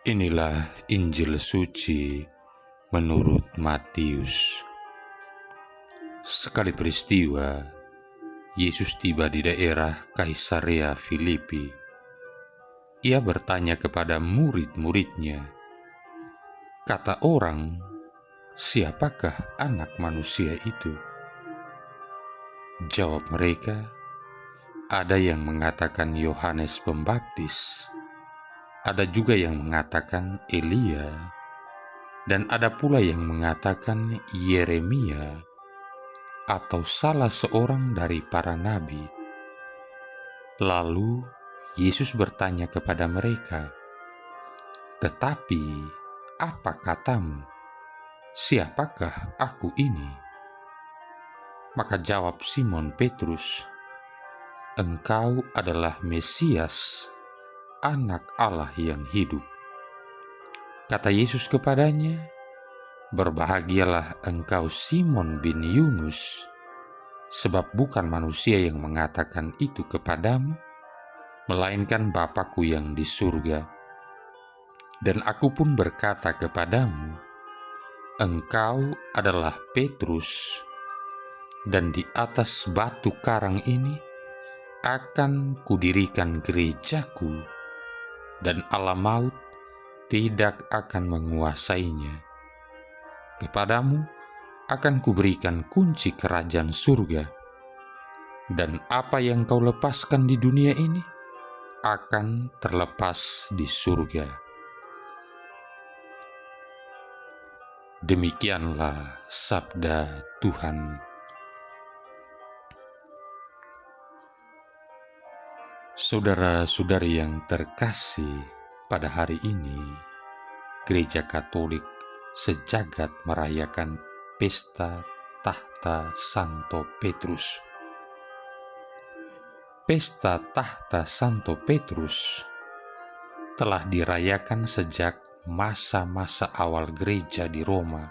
Inilah Injil suci menurut Matius. Sekali peristiwa, Yesus tiba di daerah Kaisarea Filipi. Ia bertanya kepada murid-muridnya, "Kata orang, siapakah Anak Manusia itu?" Jawab mereka, "Ada yang mengatakan Yohanes Pembaptis, ada juga yang mengatakan Elia, dan ada pula yang mengatakan Yeremia atau salah seorang dari para nabi." Lalu Yesus bertanya kepada mereka, "Tetapi apa katamu? Siapakah aku ini?" Maka jawab Simon Petrus, "Engkau adalah Mesias, Anak Allah yang hidup." Kata Yesus kepadanya, "Berbahagialah engkau Simon bin Yunus, sebab bukan manusia yang mengatakan itu kepadamu, melainkan Bapa-Ku yang di surga. Dan aku pun berkata kepadamu, engkau adalah Petrus, dan di atas batu karang ini akan kudirikan gerejaku, dan alam maut tidak akan menguasainya. Kepadamu akan kuberikan kunci kerajaan surga, dan apa yang kau lepaskan di dunia ini akan terlepas di surga." Demikianlah sabda Tuhan. Saudara-saudari yang terkasih, pada hari ini Gereja Katolik sejagat merayakan pesta tahta Santo Petrus. Pesta tahta Santo Petrus telah dirayakan sejak masa-masa awal gereja di Roma.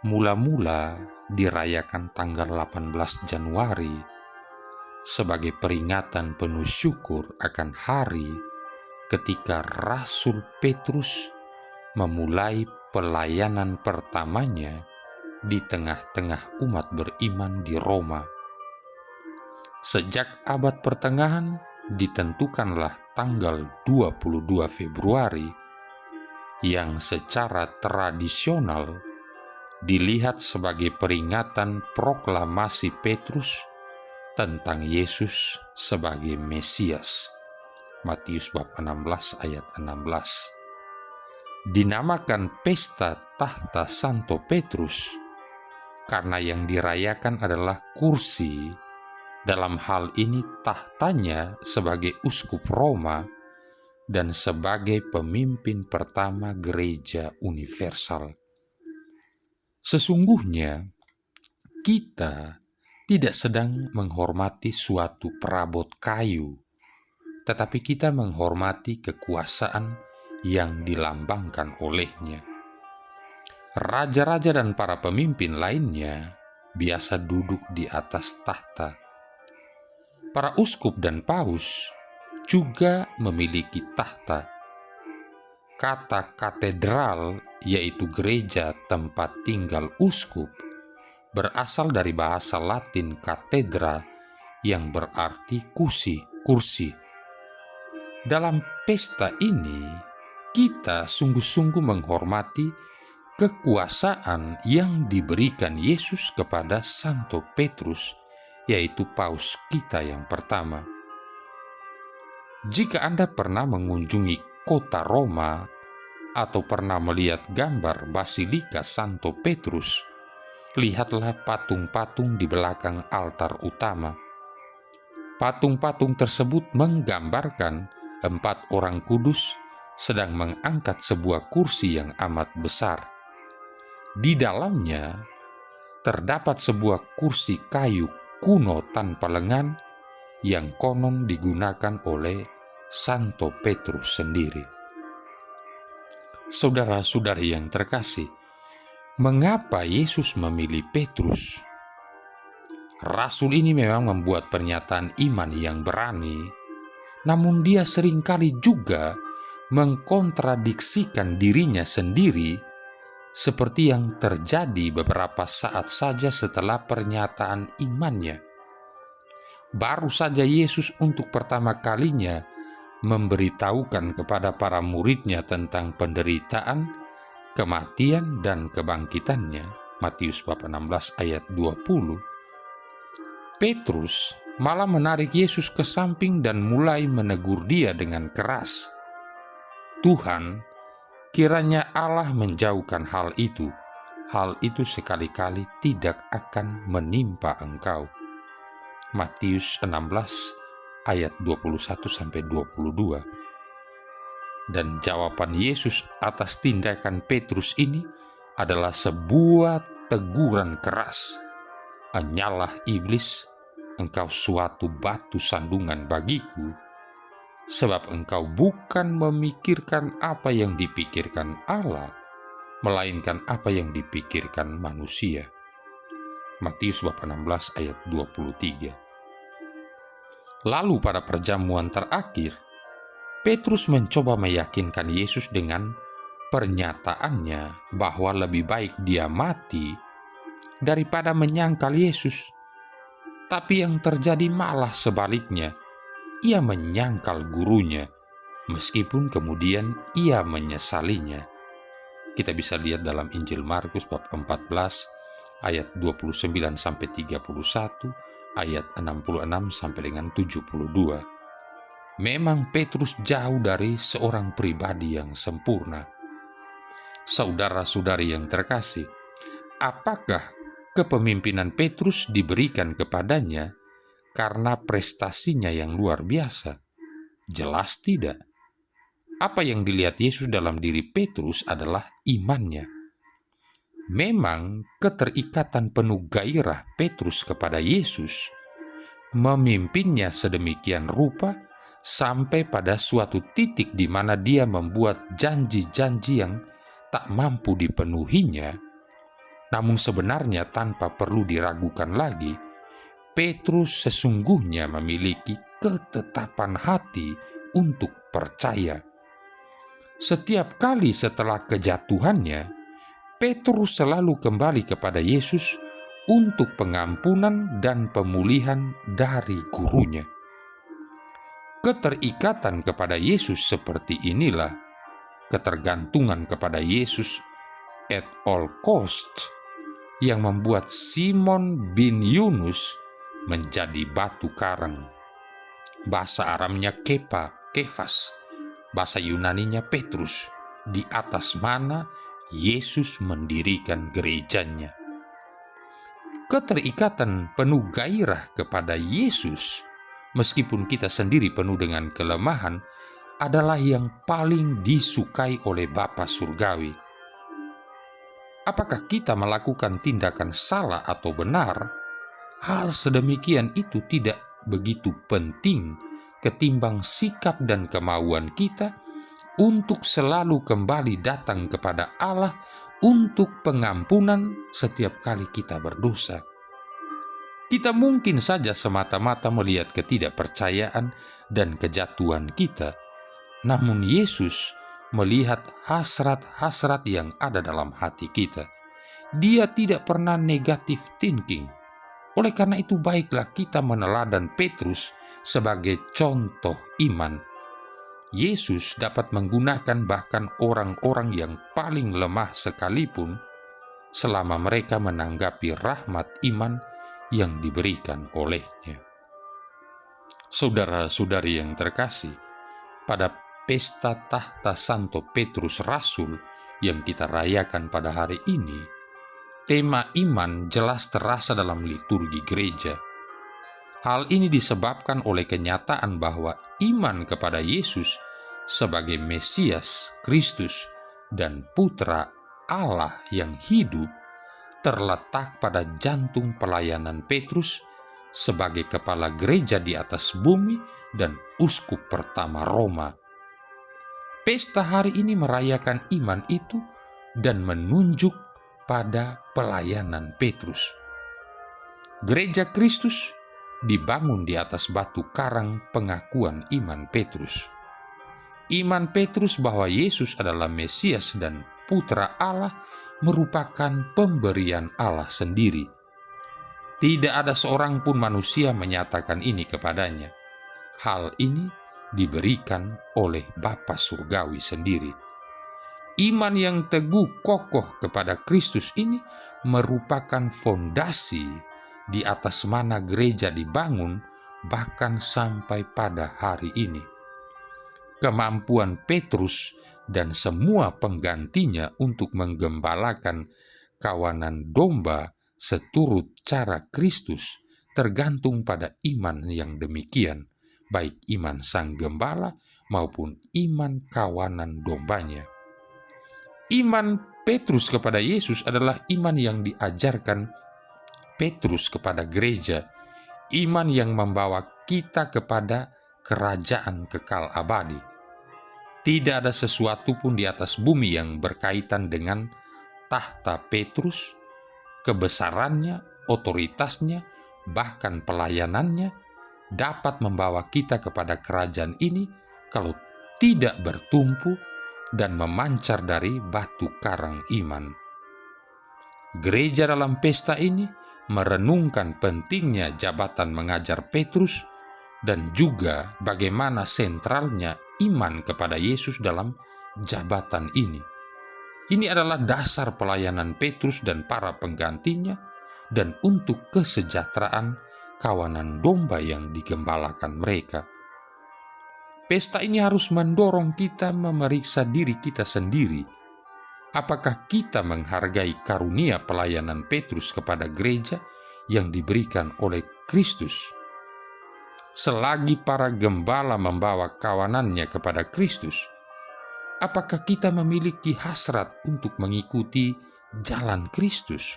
Mula-mula dirayakan tanggal 18 Januari sebagai peringatan penuh syukur akan hari ketika Rasul Petrus memulai pelayanan pertamanya di tengah-tengah umat beriman di Roma. Sejak abad pertengahan ditentukanlah tanggal 22 Februari yang secara tradisional dilihat sebagai peringatan proklamasi Petrus tentang Yesus sebagai Mesias. Matius bab 16 ayat 16. Dinamakan pesta tahta Santo Petrus karena yang dirayakan adalah kursi, dalam hal ini tahtanya sebagai uskup Roma dan sebagai pemimpin pertama gereja universal. Sesungguhnya kita tidak sedang menghormati suatu perabot kayu, tetapi kita menghormati kekuasaan yang dilambangkan olehnya. Raja-raja dan para pemimpin lainnya biasa duduk di atas tahta. Para uskup dan paus juga memiliki tahta. Kata katedral, yaitu gereja tempat tinggal uskup, berasal dari bahasa Latin katedra yang berarti kursi. Dalam pesta ini, kita sungguh-sungguh menghormati kekuasaan yang diberikan Yesus kepada Santo Petrus, yaitu paus kita yang pertama. Jika Anda pernah mengunjungi kota Roma atau pernah melihat gambar Basilika Santo Petrus, lihatlah patung-patung di belakang altar utama. Patung-patung tersebut menggambarkan 4 orang kudus sedang mengangkat sebuah kursi yang amat besar. Di dalamnya terdapat sebuah kursi kayu kuno tanpa lengan yang konon digunakan oleh Santo Petrus sendiri. Saudara-saudari yang terkasih, mengapa Yesus memilih Petrus? Rasul ini memang membuat pernyataan iman yang berani, namun dia seringkali juga mengkontradiksikan dirinya sendiri, seperti yang terjadi beberapa saat saja setelah pernyataan imannya. Baru saja Yesus untuk pertama kalinya memberitahukan kepada para muridnya tentang penderitaan, kematian, dan kebangkitannya. Matius bab 16 ayat 20. Petrus malah menarik Yesus ke samping dan mulai menegur dia dengan keras. "Tuhan, kiranya Allah menjauhkan hal itu. Hal itu sekali-kali tidak akan menimpa engkau." Matius 16 ayat 21-22. Dan jawaban Yesus atas tindakan Petrus ini adalah sebuah teguran keras. "Enyalah iblis, engkau suatu batu sandungan bagiku, sebab engkau bukan memikirkan apa yang dipikirkan Allah, melainkan apa yang dipikirkan manusia." Matius bab 16 ayat 23. Lalu pada perjamuan terakhir, Petrus mencoba meyakinkan Yesus dengan pernyataannya bahwa lebih baik dia mati daripada menyangkal Yesus. Tapi yang terjadi malah sebaliknya. Ia menyangkal gurunya, meskipun kemudian ia menyesalinya. Kita bisa lihat dalam Injil Markus bab 14 ayat 29-31, ayat 66 sampai dengan 72. Memang Petrus jauh dari seorang pribadi yang sempurna. Saudara-saudari yang terkasih, apakah kepemimpinan Petrus diberikan kepadanya karena prestasinya yang luar biasa? Jelas tidak. Apa yang dilihat Yesus dalam diri Petrus adalah imannya. Memang keterikatan penuh gairah Petrus kepada Yesus memimpinnya sedemikian rupa sampai pada suatu titik di mana dia membuat janji-janji yang tak mampu dipenuhinya. Namun sebenarnya tanpa perlu diragukan lagi, Petrus sesungguhnya memiliki ketetapan hati untuk percaya. Setiap kali setelah kejatuhannya, Petrus selalu kembali kepada Yesus untuk pengampunan dan pemulihan dari gurunya. Keterikatan kepada Yesus seperti inilah, ketergantungan kepada Yesus at all cost, yang membuat Simon bin Yunus menjadi batu karang. Bahasa Aramnya Kefas, bahasa Yunaninya Petrus, di atas mana Yesus mendirikan gerejanya. Keterikatan penuh gairah kepada Yesus, meskipun kita sendiri penuh dengan kelemahan, adalah yang paling disukai oleh Bapa Surgawi. Apakah kita melakukan tindakan salah atau benar? Hal sedemikian itu tidak begitu penting ketimbang sikap dan kemauan kita untuk selalu kembali datang kepada Allah untuk pengampunan setiap kali kita berdosa. Kita mungkin saja semata-mata melihat ketidakpercayaan dan kejatuhan kita, namun Yesus melihat hasrat-hasrat yang ada dalam hati kita. Dia tidak pernah negative thinking. Oleh karena itu baiklah kita meneladan Petrus sebagai contoh iman. Yesus dapat menggunakan bahkan orang-orang yang paling lemah sekalipun selama mereka menanggapi rahmat iman yang diberikan olehnya. Saudara-saudari yang terkasih, pada pesta tahta Santo Petrus Rasul yang kita rayakan pada hari ini, tema iman jelas terasa dalam liturgi gereja. Hal ini disebabkan oleh kenyataan bahwa iman kepada Yesus sebagai Mesias, Kristus, dan Putra Allah yang hidup terletak pada jantung pelayanan Petrus sebagai kepala gereja di atas bumi dan uskup pertama Roma. Pesta hari ini merayakan iman itu dan menunjuk pada pelayanan Petrus. Gereja Kristus dibangun di atas batu karang pengakuan iman Petrus. Iman Petrus bahwa Yesus adalah Mesias dan Putra Allah merupakan pemberian Allah sendiri. Tidak ada seorang pun manusia menyatakan ini kepadanya. Hal ini diberikan oleh Bapa Surgawi sendiri. Iman yang teguh kokoh kepada Kristus ini merupakan fondasi di atas mana gereja dibangun bahkan sampai pada hari ini. Kemampuan Petrus dan semua penggantinya untuk menggembalakan kawanan domba seturut cara Kristus tergantung pada iman yang demikian, baik iman sang gembala maupun iman kawanan dombanya. Iman Petrus kepada Yesus adalah iman yang diajarkan Petrus kepada gereja, iman yang membawa kita kepada kerajaan kekal abadi. Tidak ada sesuatu pun di atas bumi yang berkaitan dengan tahta Petrus, kebesarannya, otoritasnya, bahkan pelayanannya dapat membawa kita kepada kerajaan ini kalau tidak bertumpu dan memancar dari batu karang iman. Gereja dalam pesta ini merenungkan pentingnya jabatan mengajar Petrus dan juga bagaimana sentralnya iman kepada Yesus dalam jabatan ini. Ini adalah dasar pelayanan Petrus dan para penggantinya dan untuk kesejahteraan kawanan domba yang digembalakan mereka. Pesta ini harus mendorong kita memeriksa diri kita sendiri. Apakah kita menghargai karunia pelayanan Petrus kepada gereja yang diberikan oleh Kristus? Selagi para gembala membawa kawanannya kepada Kristus, apakah kita memiliki hasrat untuk mengikuti jalan Kristus?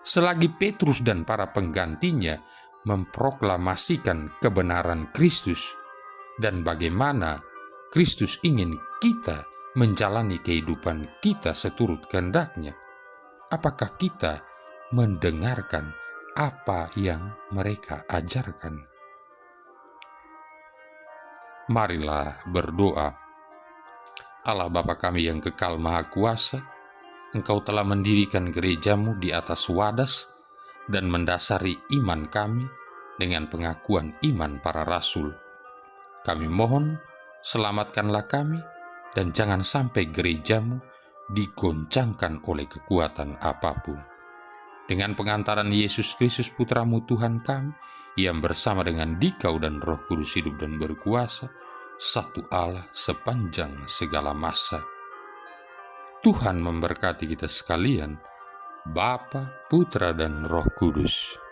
Selagi Petrus dan para penggantinya memproklamasikan kebenaran Kristus dan bagaimana Kristus ingin kita menjalani kehidupan kita seturut kehendak-Nya, apakah kita mendengarkan apa yang mereka ajarkan? Marilah berdoa. Allah Bapa kami yang kekal Maha Kuasa, Engkau telah mendirikan gereja-Mu di atas wadas dan mendasari iman kami dengan pengakuan iman para rasul. Kami mohon, selamatkanlah kami dan jangan sampai gereja-Mu digoncangkan oleh kekuatan apapun. Dengan pengantaran Yesus Kristus Putra-Mu Tuhan kami, yang bersama dengan Dikau dan Roh Kudus hidup dan berkuasa, satu Allah sepanjang segala masa. Tuhan memberkati kita sekalian, Bapa, Putra, dan Roh Kudus.